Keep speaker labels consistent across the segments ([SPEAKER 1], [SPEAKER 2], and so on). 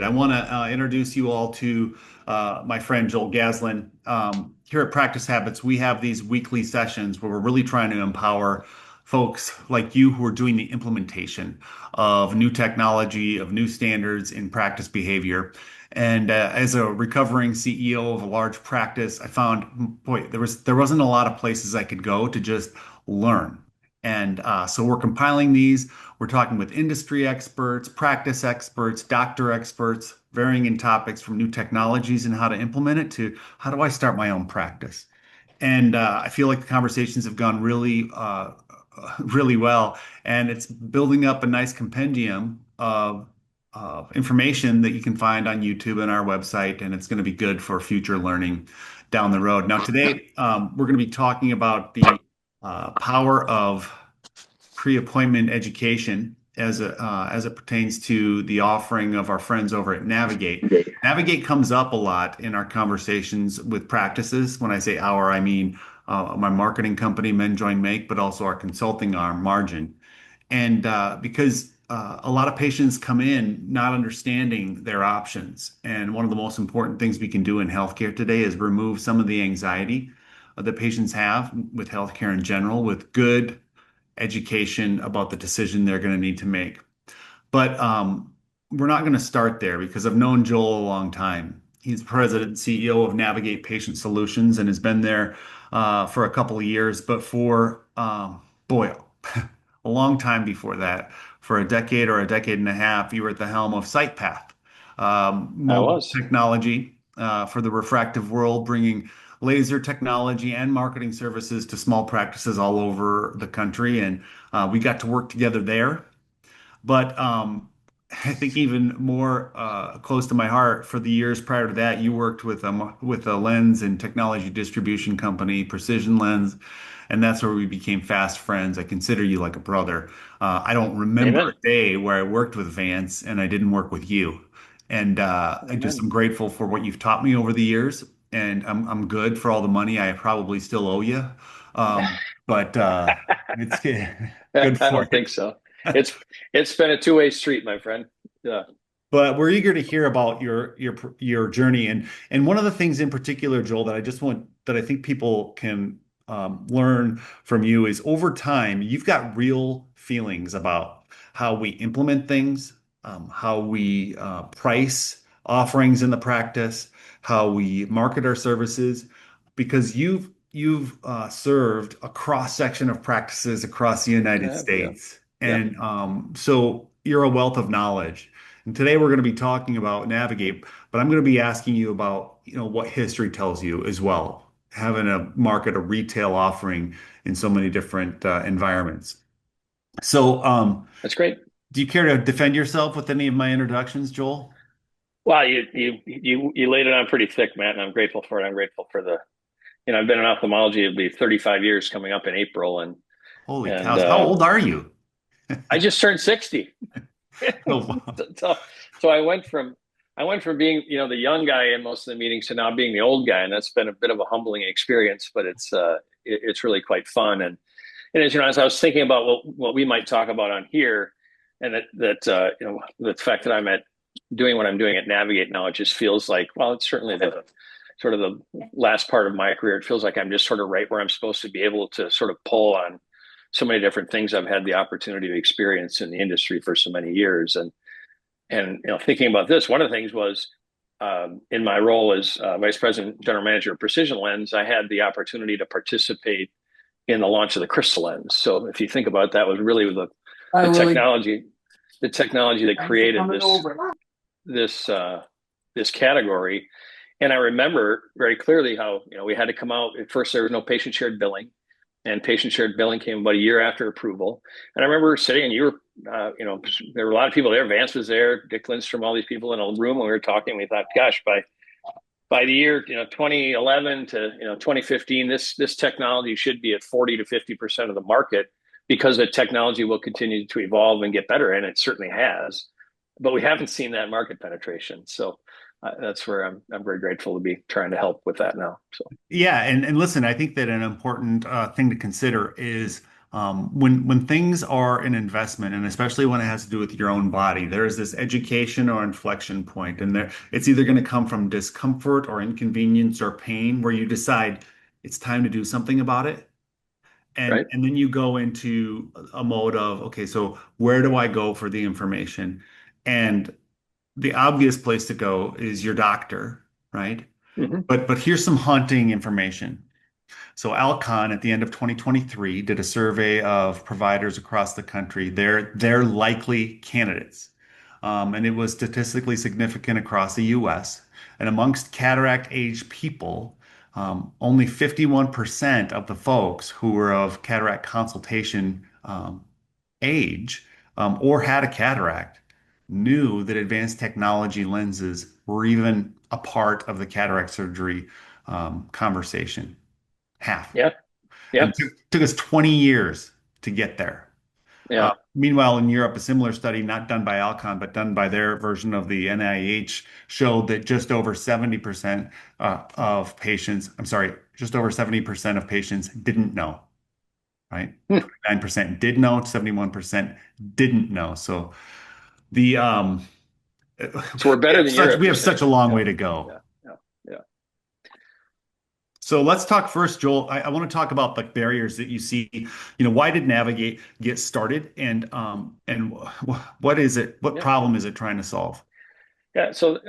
[SPEAKER 1] I want to introduce you all to my friend Joel Gaslin. Here at Practice Habits, we have these weekly sessions where we're really trying to empower folks like you who are doing the implementation of new technology, of new standards in practice behavior. And as a recovering CEO of a large practice, I found, boy, there wasn't a lot of places I could go to just learn. And so we're compiling these. We're talking with industry experts, practice experts, doctor experts, varying in topics from new technologies and how to implement it to how do I start my own practice. And I feel like the conversations have gone really well, and it's building up a nice compendium of information that you can find on YouTube and our website, and it's going to be good for future learning down the road. Now, today we're going to be talking about the power of pre-appointment education as it pertains to the offering of our friends over at Navigate. Navigate comes up a lot in our conversations with practices. When I say our, I mean my marketing company, Men Join Make, but also our consulting arm, Margin. And because a lot of patients come in not understanding their options. And one of the most important things we can do in healthcare today is remove some of the anxiety that patients have with healthcare in general, with good education about the decision they're going to need to make. But we're not going to start there because I've known Joel a long time. He's president and CEO of Navigate Patient Solutions and has been there for a couple of years. But for, boy, a long time before that, for a decade or a decade and a half, you were at the helm of SightPath,
[SPEAKER 2] I
[SPEAKER 1] mobile
[SPEAKER 2] was.
[SPEAKER 1] technology for the refractive world, bringing laser technology and marketing services to small practices all over the country. And we got to work together there. But I think even more close to my heart, for the years prior to that, you worked with a lens and technology distribution company, Precision Lens, and that's where we became fast friends. I consider you like a brother. I don't remember
[SPEAKER 2] Amen.
[SPEAKER 1] a day where I worked with Vance and I didn't work with you. And I just
[SPEAKER 2] Amen.
[SPEAKER 1] am grateful for what you've taught me over the years, and I'm good for all the money I probably still owe you. But it's
[SPEAKER 2] I
[SPEAKER 1] good for
[SPEAKER 2] don't think
[SPEAKER 1] it.
[SPEAKER 2] so. It's it's been a two-way street, my friend. Yeah.
[SPEAKER 1] But we're eager to hear about your journey, and one of the things in particular, Joel, that I just want that I think people can learn from you is over time you've got real feelings about how we implement things, how we price offerings in the practice, how we market our services, because you've served a cross section of practices across the United
[SPEAKER 2] Yeah.
[SPEAKER 1] States,
[SPEAKER 2] Yeah.
[SPEAKER 1] and so you're a wealth of knowledge. And today we're going to be talking about Navigate, but I'm going to be asking you about, what history tells you as well, having a market, a retail offering in so many different environments. So,
[SPEAKER 2] That's great.
[SPEAKER 1] do you care to defend yourself with any of my introductions, Joel?
[SPEAKER 2] Well, you laid it on pretty thick, Matt, and I'm grateful for it. I'm grateful for I've been in ophthalmology. It'll be 35 years coming up in April, and
[SPEAKER 1] Holy
[SPEAKER 2] and
[SPEAKER 1] cows, how old are you?
[SPEAKER 2] I just turned 60.
[SPEAKER 1] Oh, wow.
[SPEAKER 2] so, so I went from being the young guy in most of the meetings to now being the old guy, and that's been a bit of a humbling experience, but it's really quite fun. And as I was thinking about what we might talk about on here, and the fact that I'm at doing what I'm doing at Navigate now, it just feels like, well, it's certainly the sort of the last part of my career. It feels like I'm just sort of right where I'm supposed to be able to sort of pull on so many different things I've had the opportunity to experience in the industry for so many years. And thinking about this, one of the things was in my role as vice president, general manager of Precision Lens, I had the opportunity to participate in the launch of the Crystal Lens. So if you think about it, that was really
[SPEAKER 3] Hi,
[SPEAKER 2] the
[SPEAKER 3] Willie.
[SPEAKER 2] technology, the technology that
[SPEAKER 3] Thanks for
[SPEAKER 2] created
[SPEAKER 3] coming over.
[SPEAKER 2] this category. And I remember very clearly how we had to come out. At first, there was no patient shared billing, and patient shared billing came about a year after approval. And I remember sitting, and there were a lot of people there. Vance was there, Dick Lindstrom, all these people in a room, and we were talking. We thought, gosh, by the year 2011 to 2015, this technology should be at 40 to 50% of the market because the technology will continue to evolve and get better, and it certainly has. But we haven't seen that market penetration. So that's where I'm very grateful to be trying to help with that now. So
[SPEAKER 1] Yeah, and listen, I think that an important thing to consider is When things are an investment, and especially when it has to do with your own body, there is this education or inflection point, and there it's either going to come from discomfort or inconvenience or pain, where you decide it's time to do something about it,
[SPEAKER 2] Right.
[SPEAKER 1] and then you go into a mode of, okay, so where do I go for the information? And the obvious place to go is your doctor, right?
[SPEAKER 2] Hmm.
[SPEAKER 1] But here's some haunting information. So Alcon at the end of 2023 did a survey of providers across the country. They're likely candidates. And it was statistically significant across the US. And amongst cataract age people, only 51% of the folks who were of cataract consultation age or had a cataract knew that advanced technology lenses were even a part of the cataract surgery conversation. Half.
[SPEAKER 2] Yeah.
[SPEAKER 1] And
[SPEAKER 2] Yeah.
[SPEAKER 1] it took us 20 years to get there.
[SPEAKER 2] Yeah.
[SPEAKER 1] Meanwhile, in Europe, a similar study, not done by Alcon, but done by their version of the NIH, showed that just over 70% of patients, I'm sorry, just over 70% of patients didn't know, right?
[SPEAKER 2] Hmm.
[SPEAKER 1] 29% did know, 71% didn't know. So the
[SPEAKER 2] So we're better than Europe,
[SPEAKER 1] we
[SPEAKER 2] you're
[SPEAKER 1] have
[SPEAKER 2] saying.
[SPEAKER 1] such a long
[SPEAKER 2] Yeah.
[SPEAKER 1] way to go.
[SPEAKER 2] Yeah. Yeah. Yeah.
[SPEAKER 1] So let's talk first, Joel. I want to talk about the barriers that you see. Why did Navigate get started, and what is it? What
[SPEAKER 2] Yeah.
[SPEAKER 1] problem is it trying to solve?
[SPEAKER 2] Yeah. So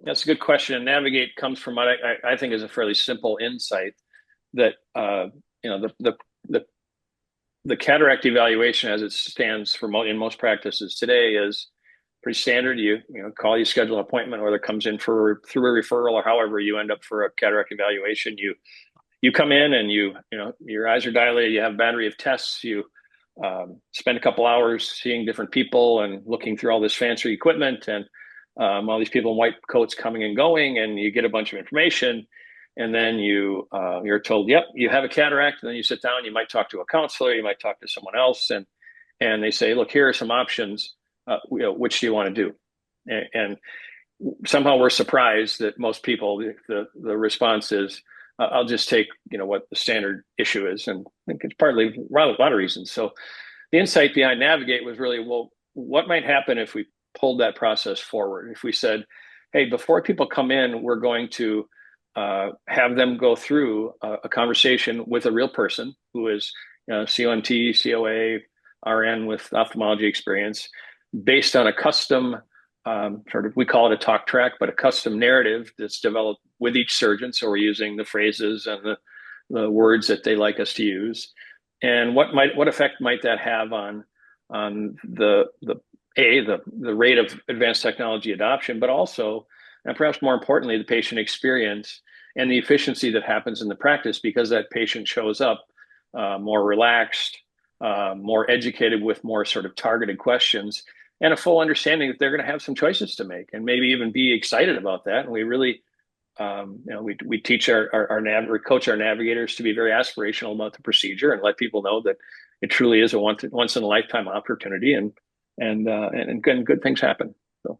[SPEAKER 2] that's a good question. Navigate comes from what I think is a fairly simple insight that you know the the cataract evaluation as it stands for in most practices today is pretty standard. You call, you schedule an appointment, whether it comes in for through a referral or however you end up for a cataract evaluation. You come in and your eyes are dilated. You have a battery of tests. You spend a couple hours seeing different people and looking through all this fancy equipment and all these people in white coats coming and going, and you get a bunch of information. And then you're told, yep, you have a cataract. And then you sit down. You might talk to a counselor. You might talk to someone else, and they say, look, here are some options. Which do you want to do? And somehow we're surprised that most people, the response is, I'll just take what the standard issue is, and I think it's partly a lot of reasons. So the insight behind Navigate was really, well, what might happen if we pulled that process forward? If we said, hey, before people come in, we're going to have them go through a conversation with a real person who is CONT, COA, RN with ophthalmology experience, based on a custom we call it a talk track, but a custom narrative that's developed with each surgeon. So we're using the phrases and the words that they like us to use. And what effect might that have on the rate of advanced technology adoption, but also, and perhaps more importantly, the patient experience and the efficiency that happens in the practice, because that patient shows up more relaxed, more educated, with more sort of targeted questions and a full understanding that they're going to have some choices to make, and maybe even be excited about that. And we really, we teach we coach our navigators to be very aspirational about the procedure and let people know that it truly is a once in a lifetime opportunity, and good things happen. So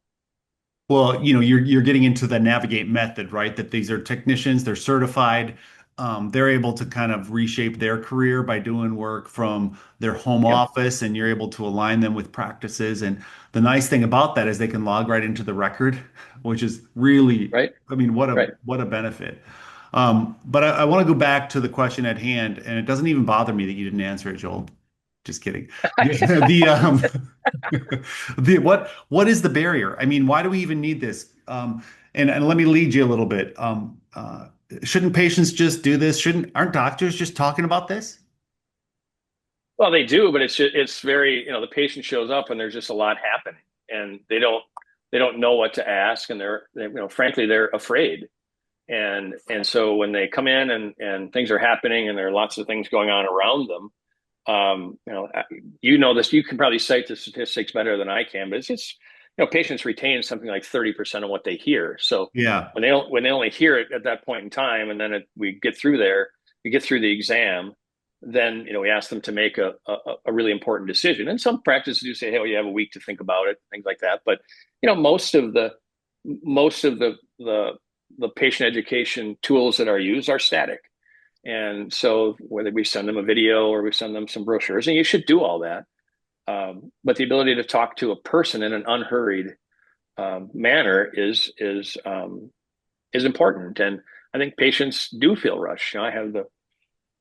[SPEAKER 1] Well, you're getting into the Navigate method, right? That these are technicians, they're certified. They're able to kind of reshape their career by doing work from their home
[SPEAKER 2] yeah,
[SPEAKER 1] office, and you're able to align them with practices. And the nice thing about that is they can log right into the record, which is really,
[SPEAKER 2] right,
[SPEAKER 1] I mean,
[SPEAKER 2] right.
[SPEAKER 1] what a benefit. But I want to go back to the question at hand, and it doesn't even bother me that you didn't answer it, Joel. Just kidding. The what is the barrier? I mean, why do we even need this? And let me lead you a little bit. Shouldn't patients just do this? Aren't doctors just talking about this?
[SPEAKER 2] Well, they do, but it's very, the patient shows up and there's just a lot happening, and they don't know what to ask, and frankly they're afraid. And so when they come in and things are happening and there are lots of things going on around them, this, you can probably cite the statistics better than I can, but it's just, patients retain something like 30% of what they hear. So
[SPEAKER 1] Yeah.
[SPEAKER 2] when they only hear it at that point in time, and then we get through the exam, then we ask them to make a really important decision. And some practices do say, hey, well, you have a week to think about it, things like that. But most of the patient education tools that are used are static. And so whether we send them a video or we send them some brochures, and you should do all that. But the ability to talk to a person in an unhurried manner is important. And I think patients do feel rushed. I have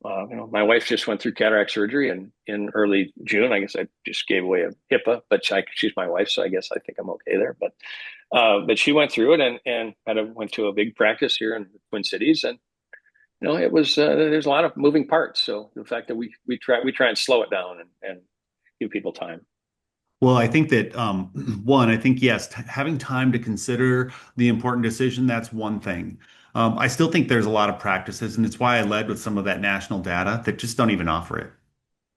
[SPEAKER 2] my wife just went through cataract surgery in early June. I guess I just gave away a HIPAA, but she's my wife, so I guess I think I'm okay there. But she went through it and went to a big practice here in the Twin Cities, and it was there's a lot of moving parts. So the fact that we try and slow it down and give people time.
[SPEAKER 1] Well, I think that one, I think yes, having time to consider the important decision, that's one thing. I still think there's a lot of practices, and it's why I led with some of that national data that just don't even offer it.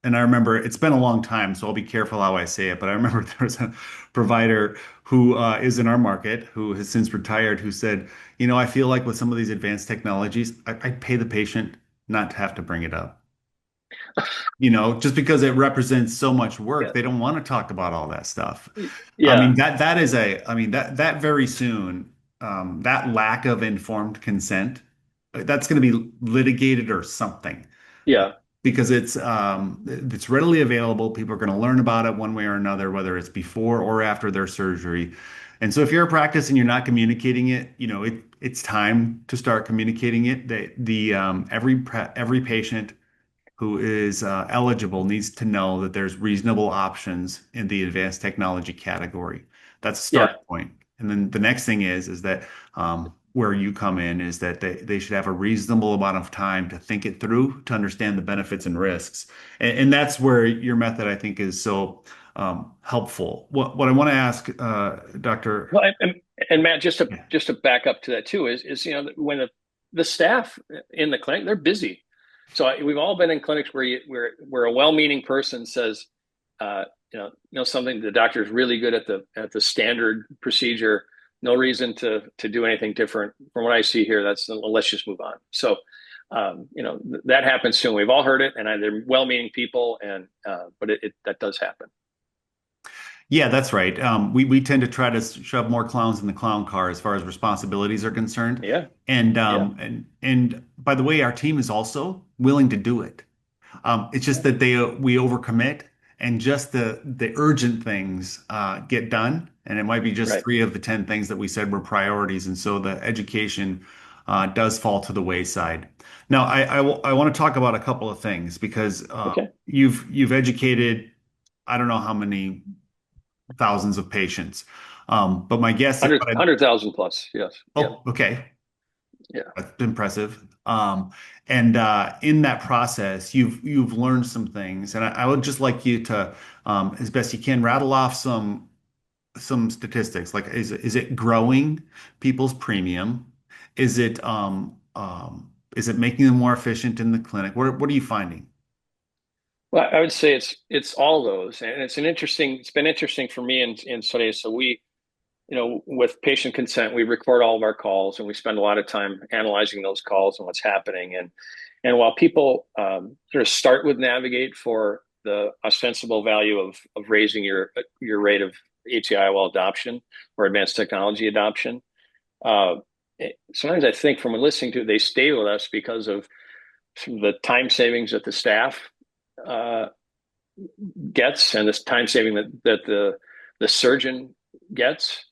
[SPEAKER 1] And I remember it's been a long time, so I'll be careful how I say it, but I remember there was a provider who is in our market who has since retired who said, I feel like with some of these advanced technologies, I pay the patient not to have to bring it up. Just because it represents so much work,
[SPEAKER 2] Yeah,
[SPEAKER 1] they don't want to talk about all that stuff. I
[SPEAKER 2] yeah,
[SPEAKER 1] mean, that is I mean, that very soon, that lack of informed consent, that's going to be litigated or something
[SPEAKER 2] yeah,
[SPEAKER 1] because it's readily available. People are going to learn about it one way or another, whether it's before or after their surgery. And so if you're a practice and you're not communicating it, it's time to start communicating it. Every patient who is eligible needs to know that there's reasonable options in the advanced technology category. That's a
[SPEAKER 2] yeah,
[SPEAKER 1] starting point. And then the next thing is that where you come in is that they should have a reasonable amount of time to think it through to understand the benefits and risks. And that's where your method, I think, is so helpful. What I want to ask, Dr.
[SPEAKER 2] well, and Matt, just to
[SPEAKER 1] Yeah.
[SPEAKER 2] just to back up to that too is when the staff in the clinic, they're busy. So we've all been in clinics where a well-meaning person says, uh, something, the doctor is really good at the standard procedure. No reason to do anything different. From what I see here, that's, well, let's just move on. So that happens soon. We've all heard it, and they're well-meaning people, and but that does happen.
[SPEAKER 1] Yeah, that's right. We tend to try to shove more clowns in the clown car as far as responsibilities are concerned.
[SPEAKER 2] Yeah,
[SPEAKER 1] And
[SPEAKER 2] yeah,
[SPEAKER 1] by the way, our team is also willing to do it. It's just
[SPEAKER 2] yeah,
[SPEAKER 1] that we overcommit and just the urgent things get done. And it might be just
[SPEAKER 2] right.
[SPEAKER 1] three of the 10 things that we said were priorities. And so the education does fall to the wayside. Now, I want to talk about a couple of things because
[SPEAKER 2] Okay.
[SPEAKER 1] you've educated, I don't know how many thousands of patients. But my guess,
[SPEAKER 2] 100,000 plus. Yes. Yeah.
[SPEAKER 1] oh, okay,
[SPEAKER 2] Yeah.
[SPEAKER 1] that's impressive. And in that process, you've learned some things, and I would just like you to, as best you can, rattle off some statistics. Like, is it growing people's premium? Is is it making them more efficient in the clinic? What are you finding?
[SPEAKER 2] Well, I would say it's all those, and it's been interesting for me in studies. So with patient consent, we record all of our calls, and we spend a lot of time analyzing those calls and what's happening. And while people sort of start with Navigate for the ostensible value of raising your rate of ATIOL adoption or advanced technology adoption, uh, sometimes I think from listening to it, they stay with us because of some of the time savings that the staff uh, gets, and this time saving that the surgeon gets,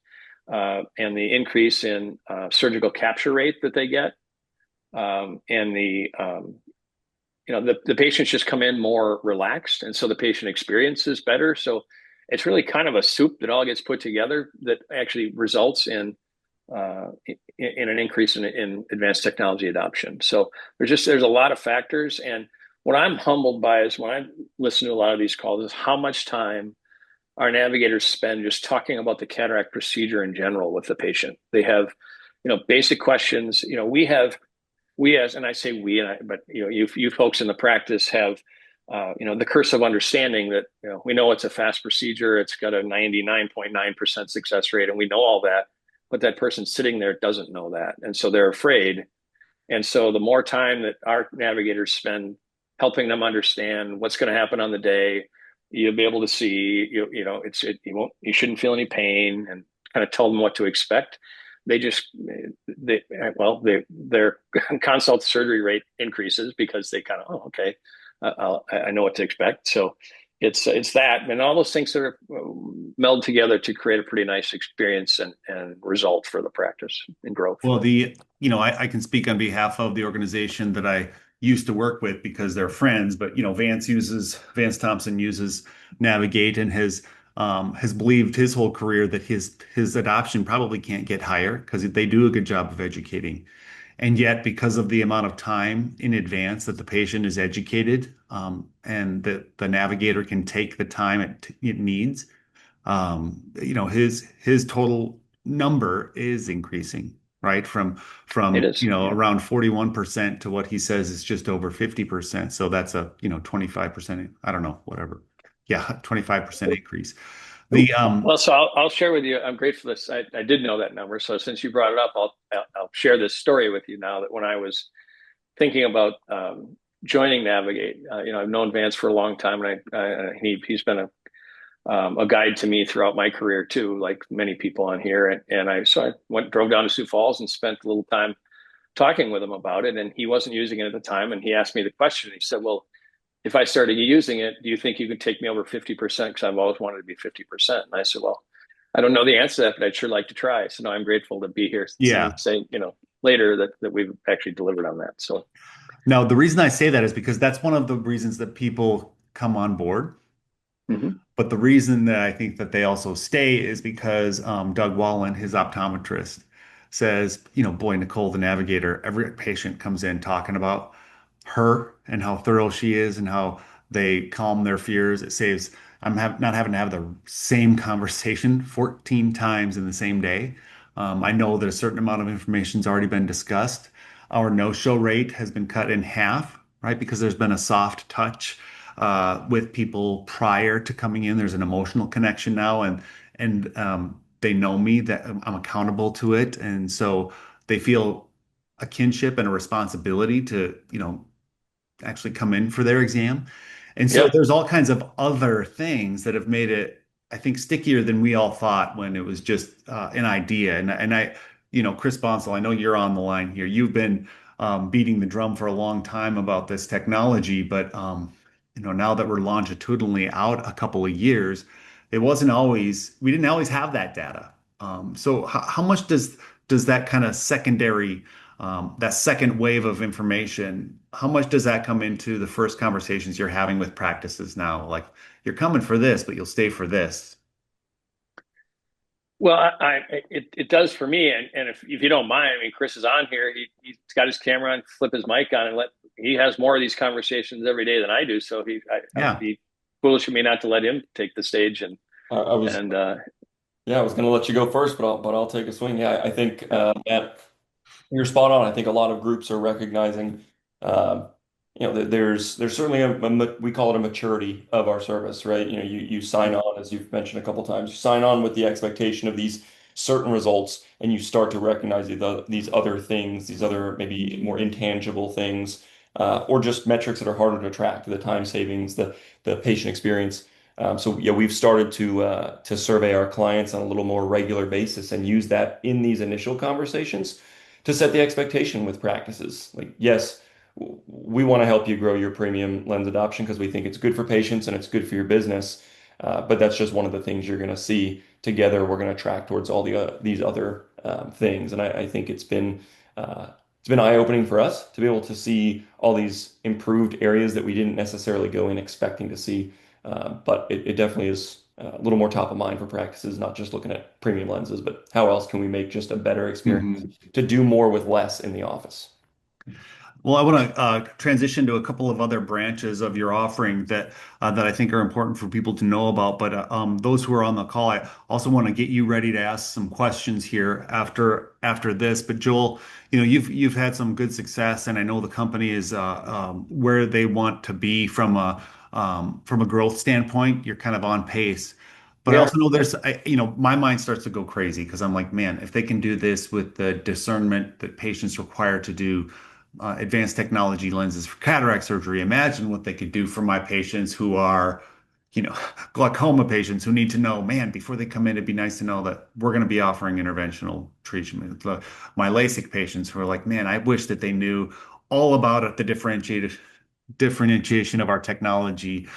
[SPEAKER 2] and the increase in surgical capture rate that they get, and the patients just come in more relaxed, and so the patient experience is better. So it's really kind of a soup that all gets put together that actually results in an increase in advanced technology adoption. So there's a lot of factors, and what I'm humbled by is when I listen to a lot of these calls is how much time our navigators spend just talking about the cataract procedure in general with the patient. They have, basic questions. We as, and I say we, but you folks in the practice have, the curse of understanding that, we know it's a fast procedure. It's got a 99.9% success rate, and we know all that, but that person sitting there doesn't know that. And so they're afraid. And so the more time that our navigators spend helping them understand what's going to happen on the day, you'll be able to see, you shouldn't feel any pain, and kind of tell them what to expect. they just they well their consult surgery rate increases because they kind of, oh, okay, I know what to expect. So it's that, and all those things sort of meld together to create a pretty nice experience and result for the practice and growth.
[SPEAKER 1] Well, I can speak on behalf of the organization that I used to work with because they're friends, but Vance Thompson uses Navigate and has believed his whole career that his adoption probably can't get higher because they do a good job of educating. And yet, because of the amount of time in advance that the patient is educated, and that the navigator can take the time it needs, his total number is increasing, right?
[SPEAKER 2] It
[SPEAKER 1] From
[SPEAKER 2] is, yeah.
[SPEAKER 1] around 41% to what he says is just over 50%. So that's a 25%, I don't know, whatever. Yeah, 25% increase. The
[SPEAKER 2] Well, so I'll share with you. I'm grateful this. I did know that number. So since you brought it up, I'll share this story with you now. That when I was thinking about joining Navigate, I've known Vance for a long time, and he's been a guide to me throughout my career too, like many people on here. And I drove down to Sioux Falls and spent a little time talking with him about it. And he wasn't using it at the time, and he asked me the question. He said, "Well, if I started using it, do you think you could take me over 50%? Because I've always wanted to be 50%." And I said, "Well, I don't know the answer to that, but I'd sure like to try." So now I'm grateful to be here
[SPEAKER 1] yeah.
[SPEAKER 2] saying, later that we've actually delivered on that. So,
[SPEAKER 1] Now, the reason I say that is because that's one of the reasons that people come on board.
[SPEAKER 2] mhm.
[SPEAKER 1] But the reason that I think that they also stay is because Doug Wallen, his optometrist, says, boy, Nicole, the navigator, every patient comes in talking about her and how thorough she is and how they calm their fears. It saves not having to have the same conversation 14 times in the same day. I know that a certain amount of information's already been discussed. Our no-show rate has been cut in half, right? Because there's been a soft touch with people prior to coming in. There's an emotional connection now, and they know me that I'm accountable to it, and so they feel a kinship and a responsibility to, actually come in for their exam. And so
[SPEAKER 2] Yeah,
[SPEAKER 1] there's all kinds of other things that have made it, I think, stickier than we all thought when it was just an idea. Chris Bonsall, I know you're on the line here. You've been beating the drum for a long time about this technology, but now that we're longitudinally out a couple of years, we didn't always have that data. So how much does that kind of that second wave of information, how much does that come into the first conversations you're having with practices now? Like, you're coming for this, but you'll stay for this.
[SPEAKER 2] well, it does for me, and if you don't mind, I mean, Chris is on here. He's got his camera on, flip his mic on, and he has more of these conversations every day than I do. So I would
[SPEAKER 1] Yeah.
[SPEAKER 2] be foolish of me not to let him take the stage
[SPEAKER 3] I was
[SPEAKER 2] and
[SPEAKER 3] yeah, I was going to let you go first, but I'll take a swing. Yeah, I think that you're spot on. I think a lot of groups are recognizing, um, that there's certainly we call it a maturity of our service, right? You sign on, as you've mentioned a couple times, you sign on with the expectation of these certain results, and you start to recognize these other things, these other maybe more intangible things, or just metrics that are harder to track, the time savings, the patient experience. So yeah, we've started to survey our clients on a little more regular basis and use that in these initial conversations to set the expectation with practices. Like, yes, we want to help you grow your premium lens adoption because we think it's good for patients and it's good for your business. But that's just one of the things you're going to see. Together, we're going to track towards all these other things. And I think it's been eye-opening for us to be able to see all these improved areas that we didn't necessarily go in expecting to see. But it definitely is a little more top of mind for practices, not just looking at premium lenses, but how else can we make just a better experience
[SPEAKER 1] Mhm.
[SPEAKER 3] to do more with less in the office?
[SPEAKER 1] Well, I want to transition to a couple of other branches of your offering that I think are important for people to know about. But those who are on the call, I also want to get you ready to ask some questions here after this. But Joel, you've had some good success, and I know the company is where they want to be from a growth standpoint. You're kind of on pace. But
[SPEAKER 2] we
[SPEAKER 1] I
[SPEAKER 2] are.
[SPEAKER 1] also know
[SPEAKER 2] Yep.
[SPEAKER 1] my mind starts to go crazy because I'm like, man, if they can do this with the discernment that patients require to do advanced technology lenses for cataract surgery. Imagine what they could do for my patients who are glaucoma patients who need to know, man, before they come in, it'd be nice to know that we're going to be offering interventional treatment. My LASIK patients who are like, man, I wish that they knew all about it, the differentiation of our technology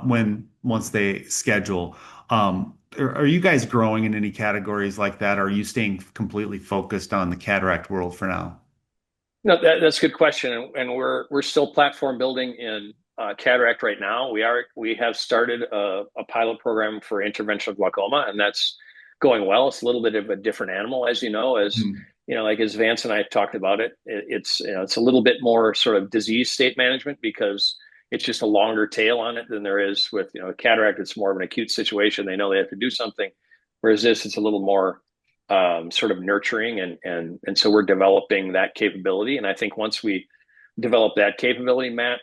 [SPEAKER 1] when once they schedule. Are you guys growing in any categories like that? Or are you staying completely focused on the cataract world for now?
[SPEAKER 2] No, that's a good question, and we're still platform building in cataract right now. We have started a pilot program for interventional glaucoma, and that's going well. It's a little bit of a different animal, as you know, like as Vance and I talked about it's a little bit more sort of disease state management because it's just a longer tail on it than there is with cataract. It's more of an acute situation. They know they have to do something, whereas this it's a little more sort of nurturing and so we're developing that capability. And I think once we develop that capability, Matt,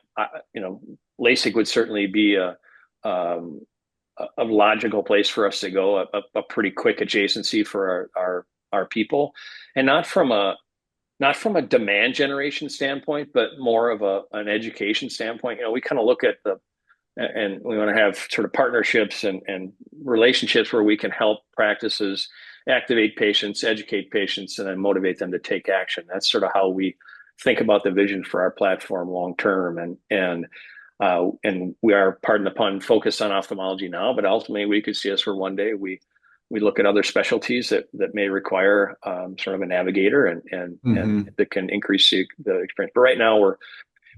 [SPEAKER 2] LASIK would certainly be um, a logical place for us to go, a pretty quick adjacency for our people, and not from a demand generation standpoint, but more of an education standpoint. We kind of look at and we want to have sort of partnerships and relationships where we can help practices activate patients, educate patients, and then motivate them to take action. That's sort of how we think about the vision for our platform long term. And we are, pardon the pun, focused on ophthalmology now, but ultimately we could see us for one day we look at other specialties that may require sort of a navigator and
[SPEAKER 1] Hmm.
[SPEAKER 2] that can increase the experience. But right now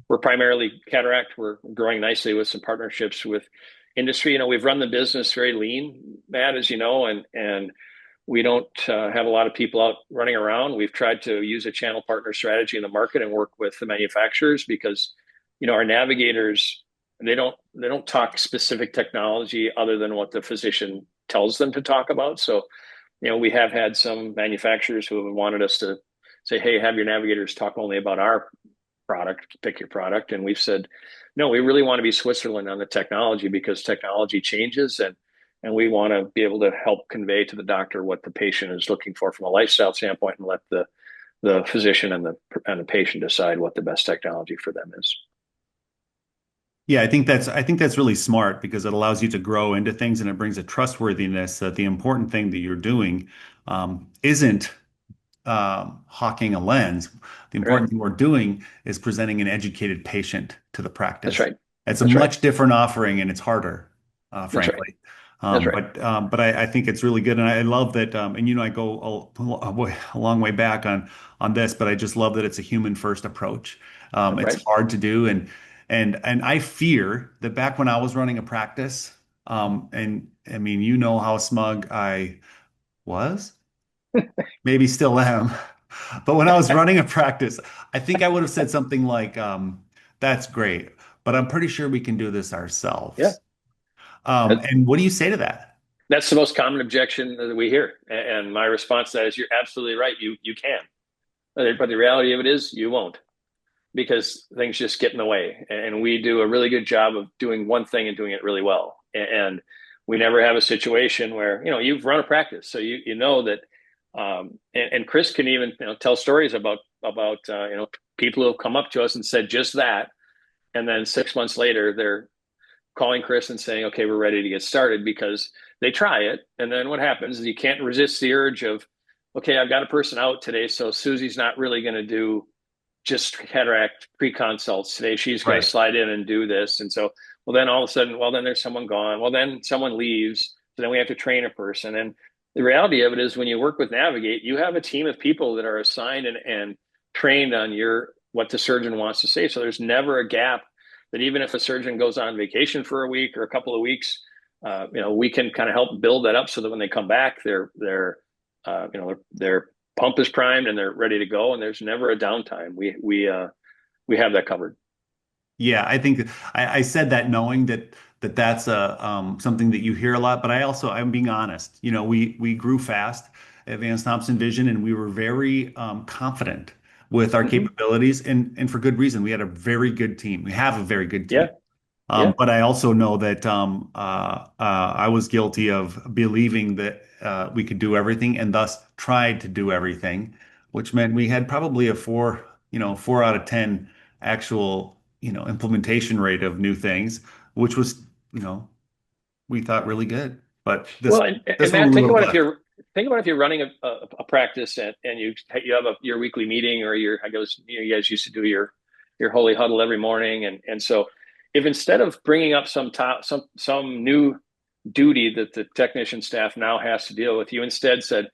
[SPEAKER 2] we're primarily cataract. We're growing nicely with some partnerships with industry. We've run the business very lean, Matt, as you know, and we don't have a lot of people out running around. We've tried to use a channel partner strategy in the market and work with the manufacturers because, our navigators, they don't talk specific technology other than what the physician tells them to talk about. So, we have had some manufacturers who have wanted us to say, hey, have your navigators talk only about our product, pick your product. And we've said, no, we really want to be Switzerland on the technology because technology changes and we want to be able to help convey to the doctor what the patient is looking for from a lifestyle standpoint and let the physician and the patient decide what the best technology for them is.
[SPEAKER 1] Yeah, I think that's really smart because it allows you to grow into things and it brings a trustworthiness that the important thing that you're doing isn't hawking a lens. The
[SPEAKER 2] Right.
[SPEAKER 1] important thing we're doing is presenting an educated patient to the
[SPEAKER 2] That's
[SPEAKER 1] practice.
[SPEAKER 2] right.
[SPEAKER 1] It's a
[SPEAKER 2] That's right.
[SPEAKER 1] much different offering and it's harder,
[SPEAKER 2] That's right.
[SPEAKER 1] frankly.
[SPEAKER 2] That's right.
[SPEAKER 1] But I think it's really good, and I love that. And I go a long way back on this, but I just love that it's a human first approach. It's
[SPEAKER 2] Right.
[SPEAKER 1] hard to do, and I fear that back when I was running a practice, and I mean, how smug I was, maybe still am. But when I was running a practice, I think I would have said something like, that's great, but I'm pretty sure we can do this
[SPEAKER 2] Yeah.
[SPEAKER 1] ourselves.
[SPEAKER 2] That,
[SPEAKER 1] And what do you say to that?
[SPEAKER 2] that's the most common objection that we hear. And my response to that is you're absolutely right. You can. But the reality of it is you won't because things just get in the way. And we do a really good job of doing one thing and doing it really well. And we never have a situation where, you've run a practice. So you know that and Chris can even tell stories about people who have come up to us and said just that. And then 6 months later, they're calling Chris and saying, okay, we're ready to get started because they try it. And then what happens is you can't resist the urge of, okay, I've got a person out today. So Susie's not really going to do just cataract pre-consults today. She's going to
[SPEAKER 1] Right.
[SPEAKER 2] slide in and do this. And so, well, then all of a sudden, well, then there's someone gone. Well, then someone leaves. So then we have to train a person. And the reality of it is when you work with Navigate, you have a team of people that are assigned and trained on what the surgeon wants to say. So there's never a gap that even if a surgeon goes on vacation for a week or a couple of weeks, we can kind of help build that up so that when they come back, their pump is primed and they're ready to go, and there's never a downtime. We have that covered.
[SPEAKER 1] Yeah, I think I said that knowing that's something that you hear a lot, but I'm being honest. We grew fast at Vance Thompson Vision, and we were very confident with our
[SPEAKER 2] Mm-hmm.
[SPEAKER 1] capabilities, and for good reason. We had a very good team. We have a very good team.
[SPEAKER 2] Yeah, yeah,
[SPEAKER 1] But I also know that I was guilty of believing that we could do everything and thus tried to do everything, which meant we had probably a 4 out of 10 actual, implementation rate of new things, which was, you know, we thought really good. But
[SPEAKER 2] Well,
[SPEAKER 1] this
[SPEAKER 2] and
[SPEAKER 1] one
[SPEAKER 2] Matt,
[SPEAKER 1] we would have left.
[SPEAKER 2] think about if you're running a practice and you have your weekly meeting or your I guess you guys used to do your holy huddle every morning and so if instead of bringing up some new duty that the technician staff now has to deal with, you instead said,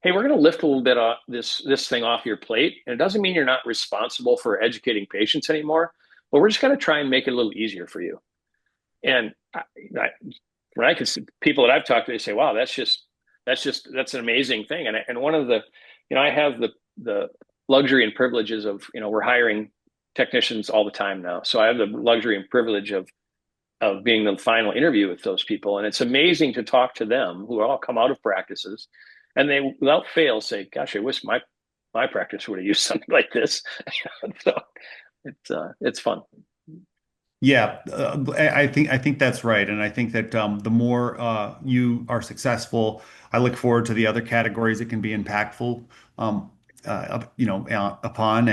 [SPEAKER 2] hey, we're going to lift a little bit of this thing off your plate, and it doesn't mean you're not responsible for educating patients anymore, but we're just going to try and make it a little easier for you. And when I can see people that I've talked to, they say, "Wow, that's an amazing thing." And one of the, I have the luxury and privileges of, we're hiring technicians all the time now, so I have the luxury and privilege of being the final interview with those people, and it's amazing to talk to them who all come out of practices, and they without fail say, "Gosh, I wish my practice would have used something like this." So it's fun.
[SPEAKER 1] Yeah, I think that's right, and I think that the more you are successful, I look forward to the other categories that can be impactful, upon,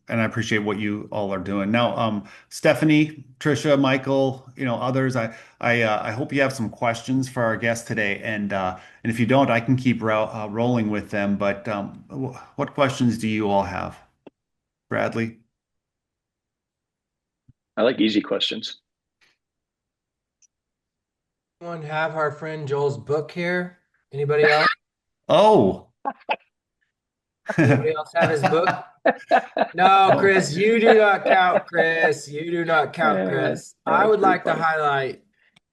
[SPEAKER 1] and I appreciate what you all are doing now. Stephanie, Trisha, Michael, others. I hope you have some questions for our guest today, and if you don't, I can keep rolling with them. But what questions do you all have, Bradley?
[SPEAKER 2] I like easy questions.
[SPEAKER 4] Anyone have our friend Joel's book here? Anybody else?
[SPEAKER 1] Oh.
[SPEAKER 4] Anybody else have his book? No, Chris, you do not count, Chris. You do not count, Chris. I
[SPEAKER 2] That's
[SPEAKER 4] would
[SPEAKER 2] pretty
[SPEAKER 4] like to
[SPEAKER 2] funny.
[SPEAKER 4] highlight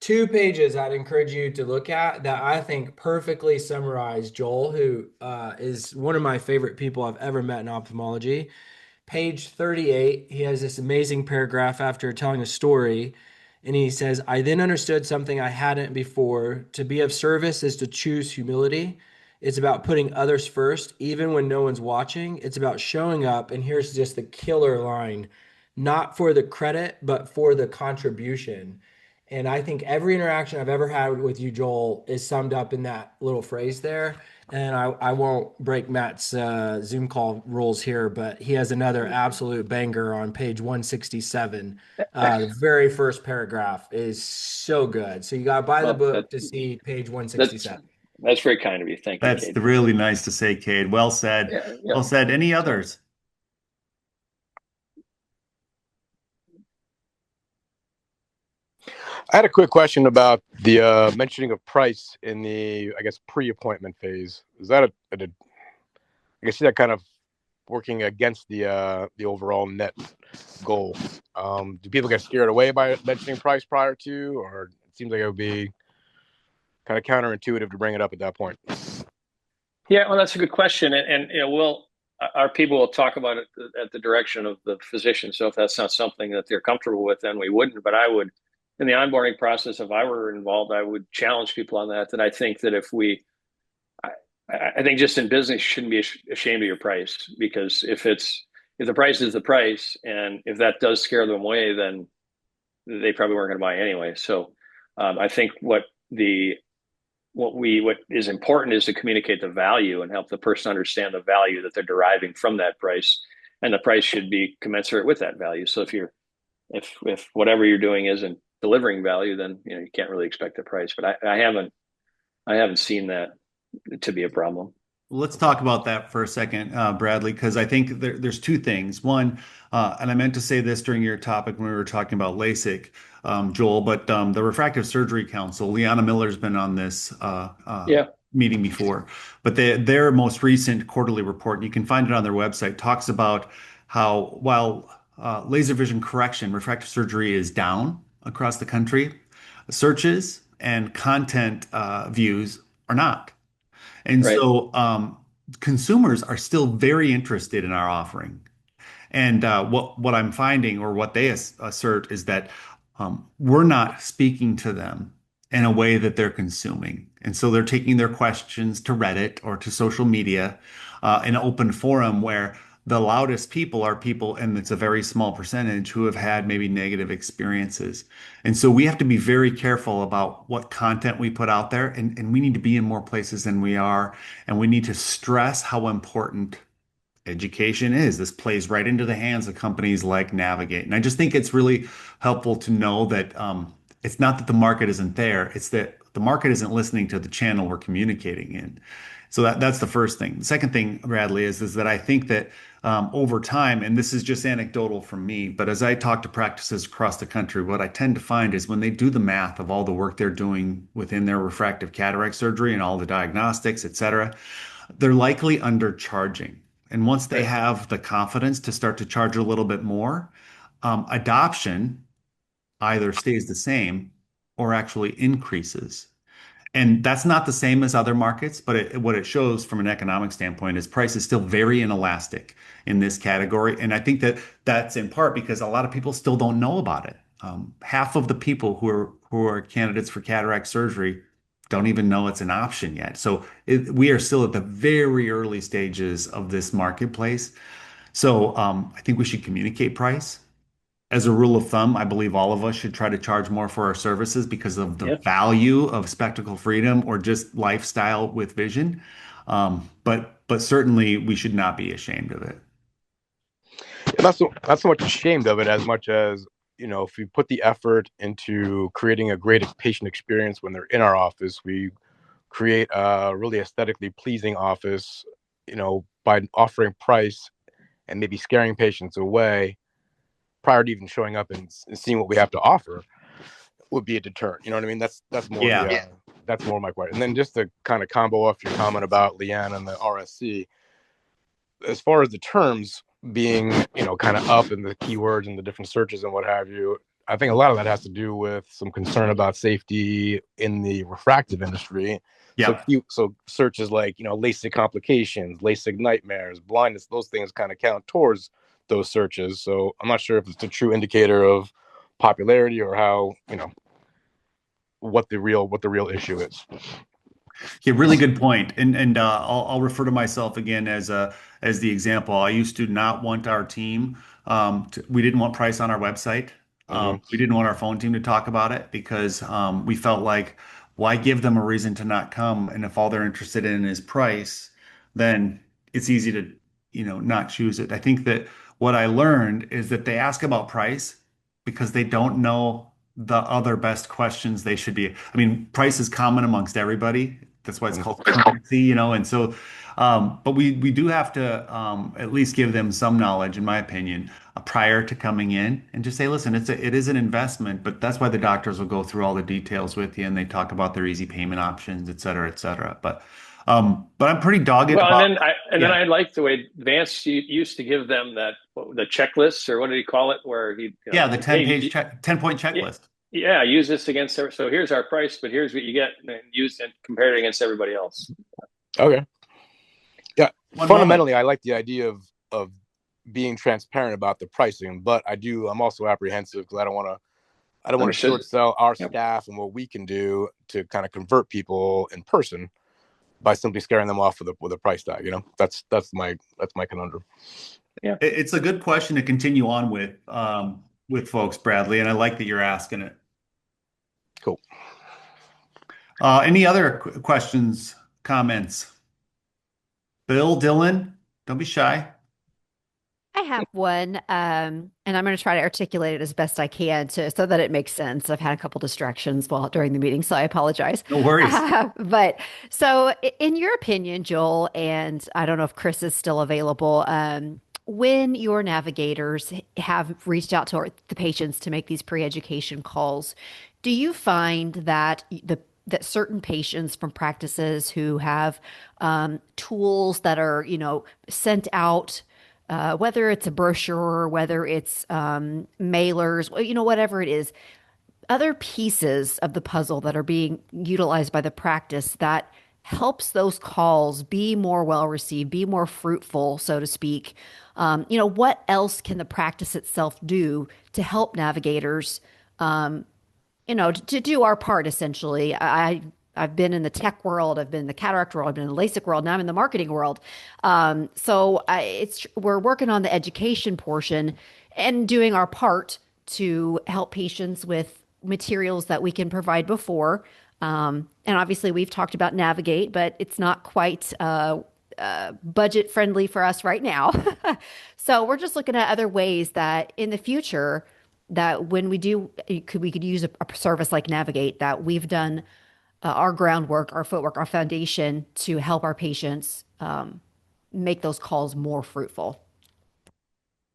[SPEAKER 4] two pages I'd encourage you to look at that I think perfectly summarize Joel, who is one of my favorite people I've ever met in ophthalmology. Page 38, he has this amazing paragraph after telling a story. And he says, I then understood something I hadn't before. To be of service is to choose humility. It's about putting others first, even when no one's watching. It's about showing up. And here's just the killer line, not for the credit, but for the contribution. And I think every interaction I've ever had with you, Joel, is summed up in that little phrase there. And I won't break Matt's Zoom call rules here, but he has another absolute banger on page 167. The very first paragraph is so good. So you got to buy the
[SPEAKER 2] Well,
[SPEAKER 4] book to see page
[SPEAKER 2] that's
[SPEAKER 4] 167.
[SPEAKER 2] that's very kind of you. Thank you,
[SPEAKER 1] That's
[SPEAKER 2] Cade.
[SPEAKER 1] really nice to say, Cade. Well said.
[SPEAKER 2] Yeah, yeah.
[SPEAKER 1] Well said. Any
[SPEAKER 2] So
[SPEAKER 1] others?
[SPEAKER 5] I had a quick question about the mentioning of price in the, I guess, pre-appointment phase. Is that I guess that kind of working against the overall net goal? Do people get scared away by mentioning price prior to, or it seems like it would be kind of counterintuitive to bring it up at that point?
[SPEAKER 2] yeah, well, that's a good question, and our people will talk about it at the direction of the physician. So if that's not something that they're comfortable with, then we wouldn't. But I would, in the onboarding process, if I were involved, I would challenge people on that. That I think that I, I think just in business, you shouldn't be ashamed of your price, because if the price is the price, and if that does scare them away, then they probably weren't going to buy anyway. So I think what is important is to communicate the value and help the person understand the value that they're deriving from that price, and the price should be commensurate with that value. So if whatever you're doing isn't delivering value, then you can't really expect a price. But I haven't seen that to be a problem.
[SPEAKER 1] Let's talk about that for a second, Bradley, because I think there's two things. One, and I meant to say this during your topic when we were talking about LASIK, Joel, but the Refractive Surgery Council, Liana Miller's been on this
[SPEAKER 2] Yeah.
[SPEAKER 1] meeting before, but their most recent quarterly report, and you can find it on their website, talks about how while laser vision correction, refractive surgery is down across the country, searches and content views are not. And
[SPEAKER 2] Right.
[SPEAKER 1] so consumers are still very interested in our offering. And what I'm finding, or what they assert, is that we're not speaking to them in a way that they're consuming. And so they're taking their questions to Reddit or to social media, an open forum where the loudest people are people, and it's a very small percentage, who have had maybe negative experiences. And so we have to be very careful about what content we put out there, and we need to be in more places than we are. And we need to stress how important education is. This plays right into the hands of companies like Navigate. And I just think it's really helpful to know that It's not that the market isn't there, it's that the market isn't listening to the channel we're communicating in. So that's the first thing. The second thing, Bradley, is that I think that over time, and this is just anecdotal from me, but as I talk to practices across the country, what I tend to find is when they do the math of all the work they're doing within their refractive cataract surgery and all the diagnostics, et cetera, they're likely undercharging. And once they
[SPEAKER 2] Right.
[SPEAKER 1] have the confidence to start to charge a little bit more, adoption either stays the same or actually increases. And that's not the same as other markets, but what it shows from an economic standpoint is price is still very inelastic in this category. And I think that that's in part because a lot of people still don't know about it. Half of the people who are candidates for cataract surgery don't even know it's an option yet. So we are still at the very early stages of this marketplace. So I think we should communicate price. As a rule of thumb, I believe all of us should try to charge more for our services because of the
[SPEAKER 2] Yeah.
[SPEAKER 1] value of spectacle freedom or just lifestyle with vision. But certainly we should not be ashamed of it.
[SPEAKER 5] And not so much ashamed of it as much as, if we put the effort into creating a great patient experience when they're in our office, we create a really aesthetically pleasing office, by offering price and maybe scaring patients away prior to even showing up and seeing what we have to offer would be a deterrent. You know what I mean? That's more
[SPEAKER 1] Yeah.
[SPEAKER 5] that's more my question. And then just to kind of combo off your comment about Leanne and the RSC, as far as the terms being, kind of up in the keywords and the different searches and what have you, I think a lot of that has to do with some concern about safety in the refractive industry. So,
[SPEAKER 1] Yeah.
[SPEAKER 5] so searches like, LASIK complications, LASIK nightmares, blindness, those things kind of count towards those searches. So I'm not sure if it's a true indicator of popularity or how, what the real issue is.
[SPEAKER 1] Yeah, really good point. And I'll refer to myself again as the example. I used to not want our team. We didn't want price on our website.
[SPEAKER 5] Mm-hmm.
[SPEAKER 1] We didn't want our phone team to talk about it because we felt like why give them a reason to not come? And if all they're interested in is price, then it's easy to, not choose it. I think that what I learned is that they ask about price because they don't know the other best questions they should be. I mean, price is common amongst everybody. That's why it's called currency, and so, but we do have to at least give them some knowledge, in my opinion, prior to coming in, and just say, listen, it is an investment, but that's why the doctors will go through all the details with you, and they talk about their easy payment options, et cetera, et cetera. But I'm pretty dogged
[SPEAKER 2] Well,
[SPEAKER 1] about,
[SPEAKER 2] and then
[SPEAKER 1] yeah,
[SPEAKER 2] I like the way Vance used to give them the checklists, or what did he call it, where he,
[SPEAKER 1] yeah, the
[SPEAKER 2] hey,
[SPEAKER 1] 10-point
[SPEAKER 2] yeah,
[SPEAKER 1] checklist.
[SPEAKER 2] yeah, use this against. So here's our price, but here's what you get, and use and compare it against everybody else.
[SPEAKER 5] Okay. Yeah.
[SPEAKER 1] One moment.
[SPEAKER 5] Fundamentally, I like the idea of being transparent about the pricing, but I'm also apprehensive because I don't want to
[SPEAKER 2] Understood.
[SPEAKER 5] short sell our
[SPEAKER 2] Yep.
[SPEAKER 5] staff and what we can do to kind of convert people in person by simply scaring them off with a price tag. That's my conundrum.
[SPEAKER 2] Yeah.
[SPEAKER 1] It's a good question to continue on with folks, Bradley, and I like that you're asking it.
[SPEAKER 5] Cool.
[SPEAKER 1] Any other questions, comments? Bill, Dylan, don't be shy.
[SPEAKER 6] I have one, and I'm going to try to articulate it as best I can so that it makes sense. I've had a couple distractions while during the meeting, so I apologize.
[SPEAKER 1] No worries.
[SPEAKER 6] But so, in your opinion, Joel, and I don't know if Chris is still available, when your navigators have reached out to the patients to make these pre-education calls, do you find that that certain patients from practices who have tools that are, sent out, whether it's a brochure, whether it's mailers, whatever it is, other pieces of the puzzle that are being utilized by the practice that helps those calls be more well received, be more fruitful, so to speak. What else can the practice itself do to help navigators, to do our part essentially? I've been in the tech world, I've been in the cataract world, I've been in the LASIK world, now I'm in the marketing world. We're working on the education portion and doing our part to help patients with materials that we can provide before. And obviously, we've talked about Navigate, but it's not quite budget friendly for us right now. So we're just looking at other ways that in the future that when we could use a service like Navigate, that we've done our groundwork, our footwork, our foundation to help our patients make those calls more fruitful.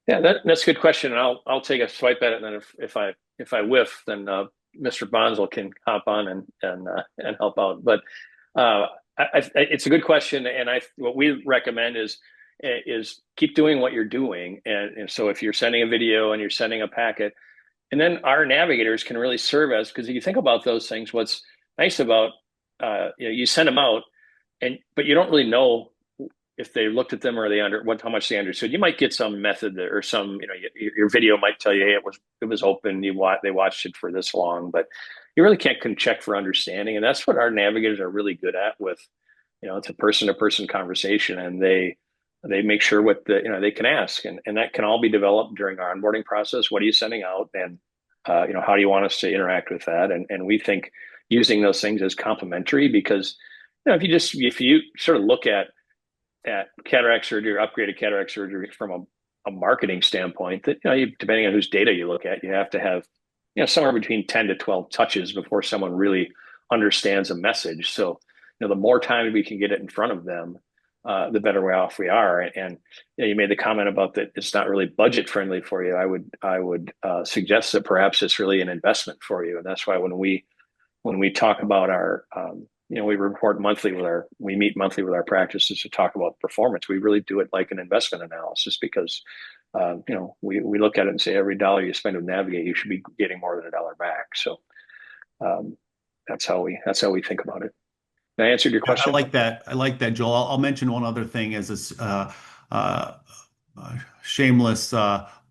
[SPEAKER 2] Yeah, that's a good question, and I'll take a swipe at it, and then if I whiff, then Mr. Bonzel can hop on and help out. But it's a good question, and what we recommend is keep doing what you're doing, and so if you're sending a video and you're sending a packet, and then our navigators can really serve as, because if you think about those things, what's nice about you send them out, but you don't really know if they looked at them or how much they understood. You might get some method or some, your video might tell you, hey, it was open. They watched it for this long, but you really can check for understanding. And that's what our navigators are really good at with, it's a person to person conversation, and they make sure they can ask, and that can all be developed during our onboarding process. What are you sending out? And, how do you want us to interact with that? And we think using those things as complementary, because, if you sort of look at cataract surgery or upgraded cataract surgery from a marketing standpoint, that depending on whose data you look at, you have to have somewhere between 10 to 12 touches before someone really understands a message. So the more time we can get it in front of them, the better way off we are. And you made the comment about that it's not really budget friendly for you. I would suggest that perhaps it's really an investment for you, and that's why when we talk about our we meet monthly with our practices to talk about performance. We really do it like an investment analysis, because, we look at it and say, every dollar you spend with Navigate, you should be getting more than a dollar back. So, that's how we think about it. I answered your question.
[SPEAKER 1] I like that, Joel. I'll mention one other thing as a shameless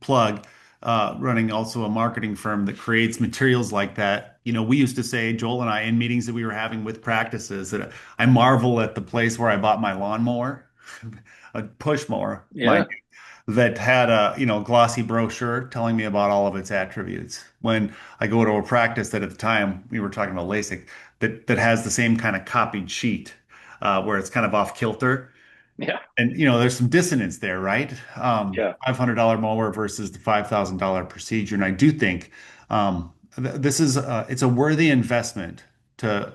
[SPEAKER 1] plug. Running also a marketing firm that creates materials like that. We used to say, Joel and I, in meetings that we were having with practices, that I marvel at the place where I bought my lawnmower, a push mower,
[SPEAKER 2] Yeah.
[SPEAKER 1] that had a glossy brochure telling me about all of its attributes. When I go to a practice that at the time we were talking about LASIK, that has the same kind of copied sheet, where it's kind of off kilter.
[SPEAKER 2] Yeah.
[SPEAKER 1] And there's some dissonance there, right?
[SPEAKER 2] Yeah.
[SPEAKER 1] $500 mower versus the $5,000 procedure. And I do think this is it's a worthy investment to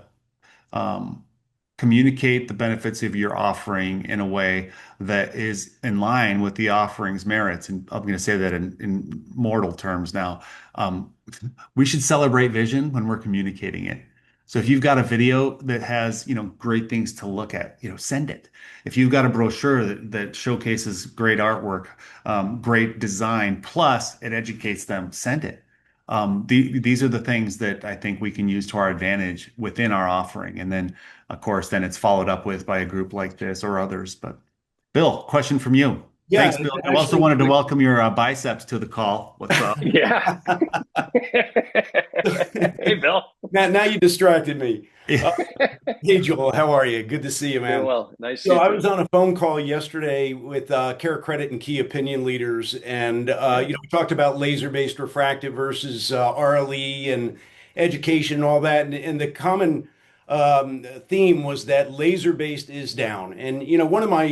[SPEAKER 1] communicate the benefits of your offering in a way that is in line with the offering's merits. And I'm going to say that in mortal terms now. We should celebrate vision when we're communicating it. So if you've got a video that has, great things to look at, send it. If you've got a brochure that showcases great artwork, great design, plus it educates them, send it. These are the things that I think we can use to our advantage within our offering. And then, of course, then it's followed up with by a group like this or others. But Bill, question from you.
[SPEAKER 7] Yeah,
[SPEAKER 1] Thanks, Bill. I also wanted to welcome your biceps to the call. What's up?
[SPEAKER 2] Yeah. Hey, Bill.
[SPEAKER 7] now you distracted me.
[SPEAKER 1] Yeah.
[SPEAKER 7] Hey, Joel, how are you? Good to see you, man.
[SPEAKER 2] Doing well. Nice.
[SPEAKER 7] So I was on a phone call yesterday with Care Credit and key opinion leaders, and we talked about laser-based refractive versus RLE and education and all that, and the common theme was that laser-based is down. And one of my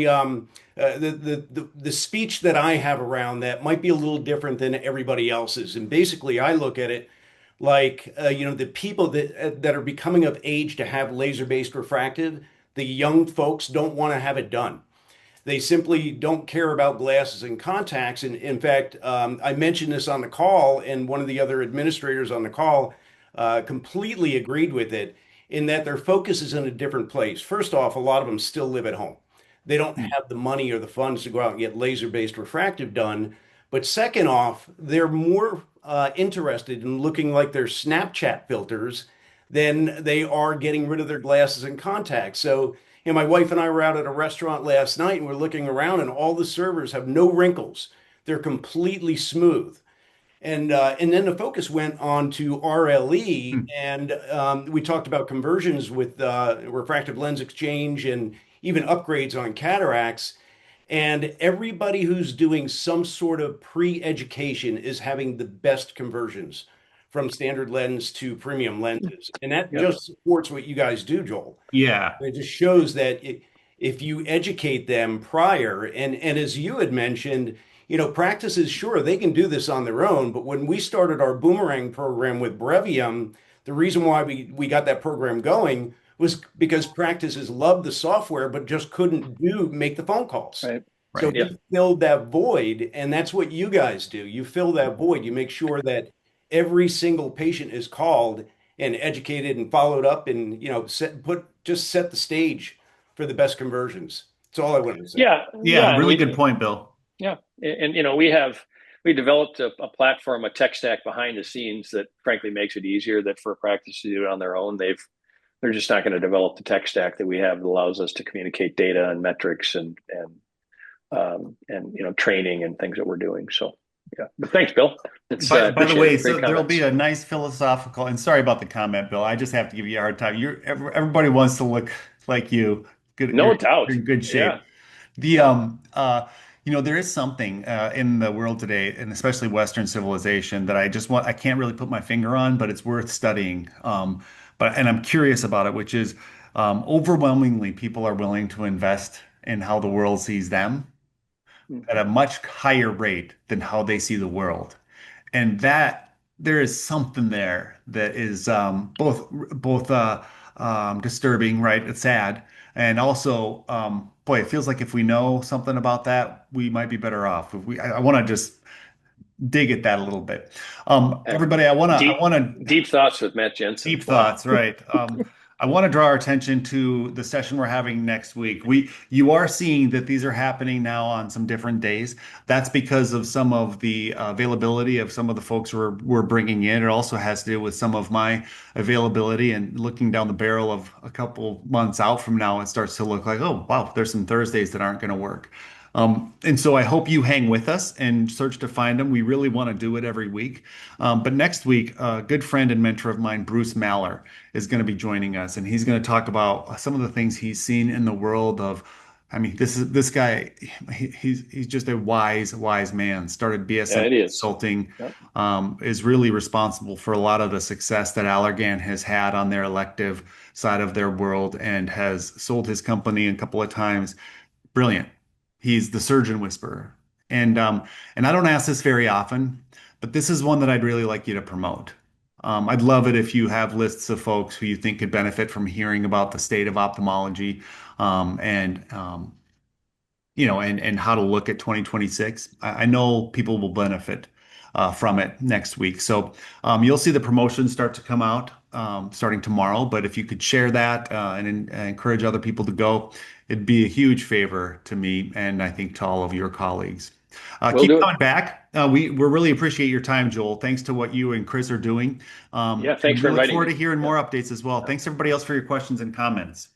[SPEAKER 7] the speech that I have around that might be a little different than everybody else's, and basically I look at it like the people that are becoming of age to have laser-based refractive, the young folks don't want to have it done. They simply don't care about glasses and contacts. And in fact, I mentioned this on the call, and one of the other administrators on the call completely agreed with it, in that their focus is in a different place. First off, a lot of them still live at home. They don't have the money or the funds to go out and get laser-based refractive done. But second off, they're more interested in looking like their Snapchat filters than they are getting rid of their glasses and contacts. So, my wife and I were out at a restaurant last night, and we're looking around, and all the servers have no wrinkles. They're completely smooth. And then the focus went on to RLE, and we talked about conversions with refractive lens exchange and even upgrades on cataracts. And everybody who's doing some sort of pre-education is having the best conversions from standard lens to premium lenses. And that just supports what you guys do, Joel.
[SPEAKER 1] Yeah.
[SPEAKER 7] It just shows that if you educate them prior, and as you had mentioned, practices, sure, they can do this on their own, but when we started our boomerang program with Brevium, the reason why we got that program going was because practices loved the software, but just couldn't make the phone calls.
[SPEAKER 2] Right.
[SPEAKER 7] So
[SPEAKER 1] Right.
[SPEAKER 2] Yeah.
[SPEAKER 7] we filled that void, and that's what you guys do. You fill that void. You make sure that every single patient is called and educated and followed up, and set the stage for the best conversions. That's all I wanted to say.
[SPEAKER 2] Yeah.
[SPEAKER 1] Yeah,
[SPEAKER 2] Yeah. And
[SPEAKER 1] really good point, Bill.
[SPEAKER 2] yeah. And we developed a platform, a tech stack behind the scenes that frankly makes it easier that for a practice to do it on their own. They're just not going to develop the tech stack that we have that allows us to communicate data and metrics and training and things that we're doing. So yeah, but thanks, Bill. It's
[SPEAKER 1] By the way,
[SPEAKER 2] great
[SPEAKER 1] so there'll
[SPEAKER 2] comments.
[SPEAKER 1] be a nice philosophical, and sorry about the comment, Bill. I just have to give you a hard time. Everybody wants to look like you. Good,
[SPEAKER 2] No doubt.
[SPEAKER 1] you're in good shape.
[SPEAKER 2] Yeah.
[SPEAKER 1] The there is something in the world today, and especially Western civilization, that I can't really put my finger on, but it's worth studying. And I'm curious about it, which is overwhelmingly people are willing to invest in how the world sees them at a much higher rate than how they see the world. And that there is something there that is both disturbing, right? It's sad, and also boy, it feels like if we know something about that, we might be better off. If we, I want to just dig at that a little bit.
[SPEAKER 2] Yeah.
[SPEAKER 1] Everybody, I want to
[SPEAKER 2] Deep thoughts with Matt Jensen.
[SPEAKER 1] deep thoughts, right? I want to draw our attention to the session we're having next week. You are seeing that these are happening now on some different days. That's because of some of the availability of some of the folks we're bringing in. It also has to do with some of my availability and looking down the barrel of a couple months out from now, it starts to look like, oh, wow, there's some Thursdays that aren't going to work. And so I hope you hang with us and search to find them. We really want to do it every week. But next week, a good friend and mentor of mine, Bruce Maller, is going to be joining us, and he's going to talk about some of the things he's seen in the world of. I mean, this guy. He's just a wise man. Started
[SPEAKER 2] Yeah,
[SPEAKER 1] BSM
[SPEAKER 2] it is.
[SPEAKER 1] Consulting,
[SPEAKER 2] Yep.
[SPEAKER 1] is really responsible for a lot of the success that Allergan has had on their elective side of their world, and has sold his company a couple of times. Brilliant. He's the surgeon whisperer. And I don't ask this very often, but this is one that I'd really like you to promote. I'd love it if you have lists of folks who you think could benefit from hearing about the state of ophthalmology, and and how to look at 2026. I know people will benefit from it next week. So you'll see the promotions start to come out starting tomorrow. But if you could share that and encourage other people to go, it'd be a huge favor to me, and I think to all of your colleagues.
[SPEAKER 2] We'll
[SPEAKER 1] Keep
[SPEAKER 2] do it.
[SPEAKER 1] coming back. We really appreciate your time, Joel. Thanks to what you and Chris are doing.
[SPEAKER 2] Yeah, thanks
[SPEAKER 1] And
[SPEAKER 2] for
[SPEAKER 1] we look
[SPEAKER 2] inviting
[SPEAKER 1] forward
[SPEAKER 2] me.
[SPEAKER 1] to hearing
[SPEAKER 2] Yeah.
[SPEAKER 1] more updates as well. Thanks everybody else for your questions and comments.